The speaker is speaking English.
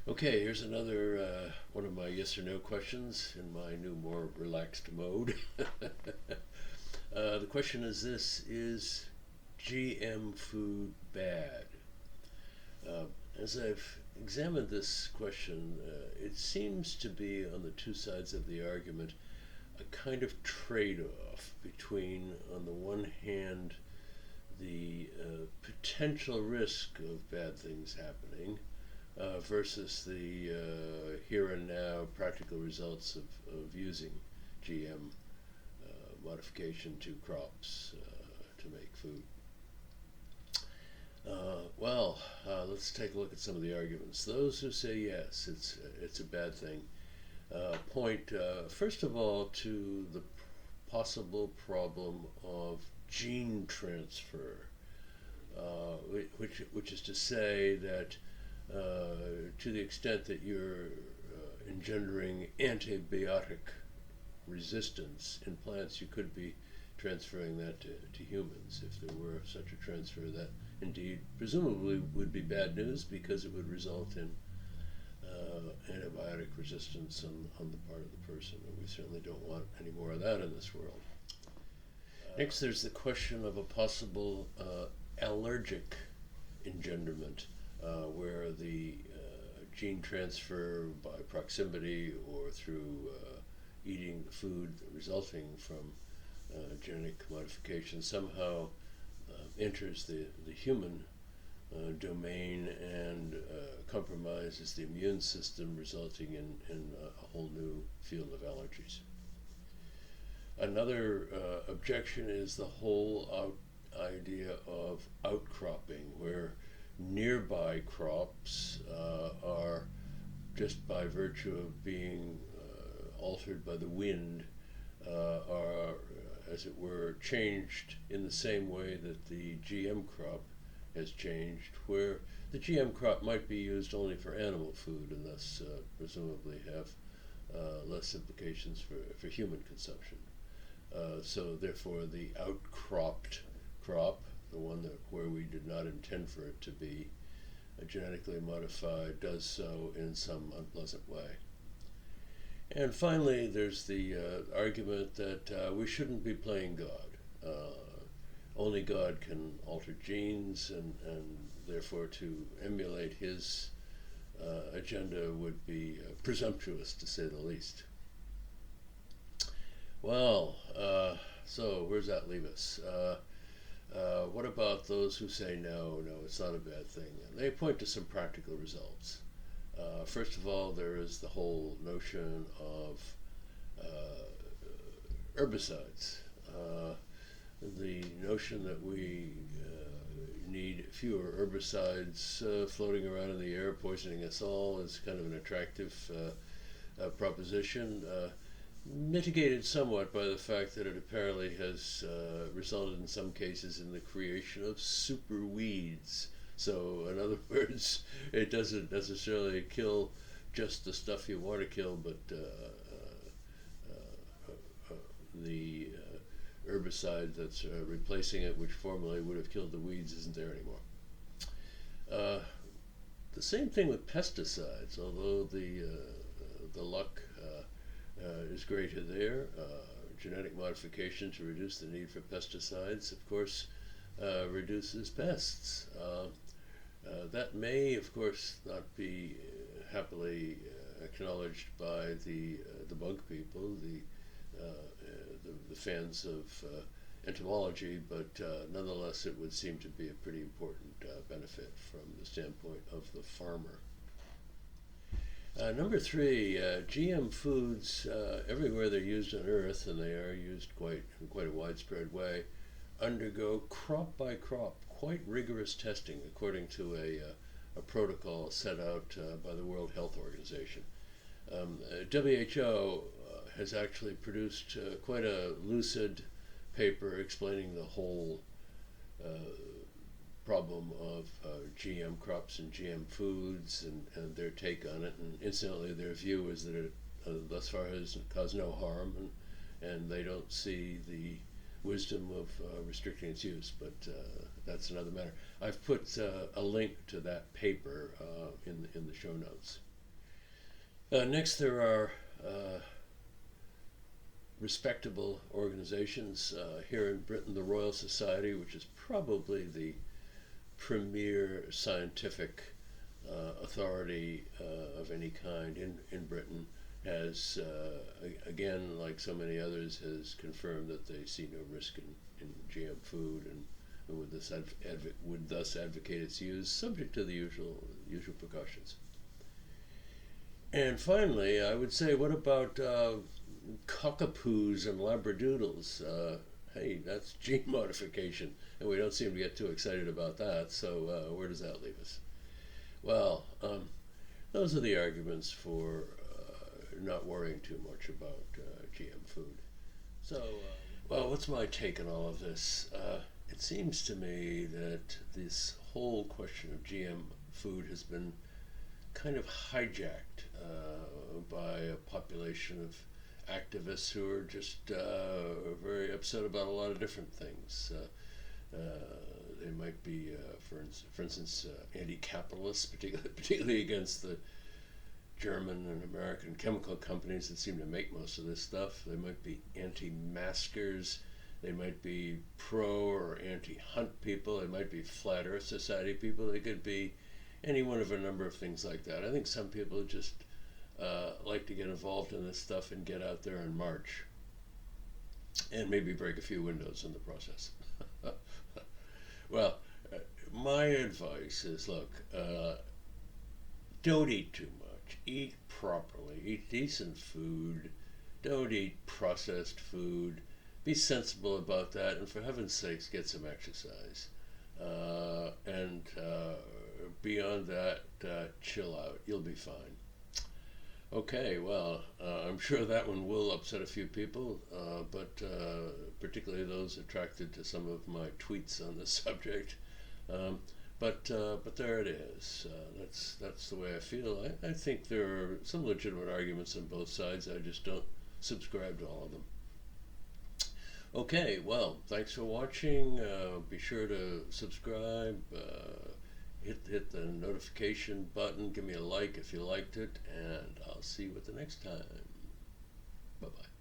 Okay, here's another one of my yes or no questions in my new, more relaxed mode. The question is this: is GM food bad? As I've examined this question, it seems to be on the two sides of the argument a kind of trade off between, on the one hand, the potential risk of bad things happening versus the here and now practical results of using GM modification to crops to make food. Let's take a look at some of the arguments. Those who say yes, it's a bad thing, point first of all to the possible problem of gene transfer, which is to say that to the extent that you're engendering antibiotic resistance in plants, you could be transferring that to humans. If there were such a transfer, that indeed presumably would be bad news because it would result in antibiotic resistance on the part of the person, and we certainly don't want any more of that in this world. Next, there's the question of a possible allergic engenderment, where the gene transfer by proximity or through eating the food resulting from genetic modification somehow enters the human domain and compromises the immune system, resulting in a whole new field of allergies. Another objection is the whole idea of outcropping, where nearby crops are, just by virtue of being altered by the wind, are, as it were, changed in the same way that the GM crop has changed, where the GM crop might be used only for animal food and thus presumably have less implications for human consumption. So therefore the outcropped crop, the one where we did not intend for it to be genetically modified, does so in some unpleasant way. And finally, there's the argument that we shouldn't be playing God. Only God can alter genes, and therefore to emulate his agenda would be presumptuous, to say the least. Well, so where does that leave us? What about those who say no, it's not a bad thing? And they point to some practical results. First of all, there is the whole notion of herbicides. The notion that we need fewer herbicides floating around in the air poisoning us all is kind of an attractive proposition, mitigated somewhat by the fact that it apparently has resulted in some cases in the creation of super weeds. So in other words, it doesn't necessarily kill just the stuff you want to kill, but the herbicide that's replacing it, which formerly would have killed the weeds, isn't there anymore. The same thing with pesticides, although the luck is greater there. Genetic modification to reduce the need for pesticides, of course, reduces pests. That may, of course, not be happily acknowledged by the bug people, the fans of entomology, but nonetheless it would seem to be a pretty important benefit from the standpoint of the farmer. Number three, GM foods, everywhere they're used on Earth, and they are used in quite a widespread way, undergo crop by crop quite rigorous testing according to a protocol set out by the World Health Organization. WHO has actually produced quite a lucid paper explaining the whole problem of GM crops and GM foods and their take on it. And incidentally, their view is that it thus far has caused no harm, and they don't see the wisdom of restricting its use, but that's another matter. I've put a link to that paper in the show notes. Next, there are respectable organizations here in Britain. The Royal Society, which is probably the premier scientific authority of any kind in Britain, has, again, like so many others, has confirmed that they see no risk in GM food, and would thus advocate its use, subject to the usual precautions. And finally, I would say, what about cockapoos and labradoodles? Hey, that's gene modification, and we don't seem to get too excited about that, so where does that leave us? Well, those are the arguments for not worrying too much about GM food. So, well, what's my take on all of this? It seems to me that this whole question of GM food has been kind of hijacked by a population of activists who are just very upset about a lot of different things. They might be, for instance, anti-capitalist, particularly against the German and American chemical companies that seem to make most of this stuff. They might be anti-maskers. They might be pro or anti-hunt people. They might be flat Earth Society people. They could be any one of a number of things like that. I think some people just like to get involved in this stuff and get out there and march, and maybe break a few windows in the process. Well, my advice is, look, don't eat too much. Eat properly. Eat decent food. Don't eat processed food. Be sensible about that, and for heaven's sakes, get some exercise. And beyond that, chill out. You'll be fine. Okay, well, I'm sure that one will upset a few people, but particularly those attracted to some of my tweets on this subject. But there it is. That's the way I feel. I think there are some legitimate arguments on both sides. I just don't subscribe to all of them. Okay, well, thanks for watching. Be sure to subscribe. Hit the notification button. Give me a like if you liked it, and I'll see you at the next time. Bye-bye.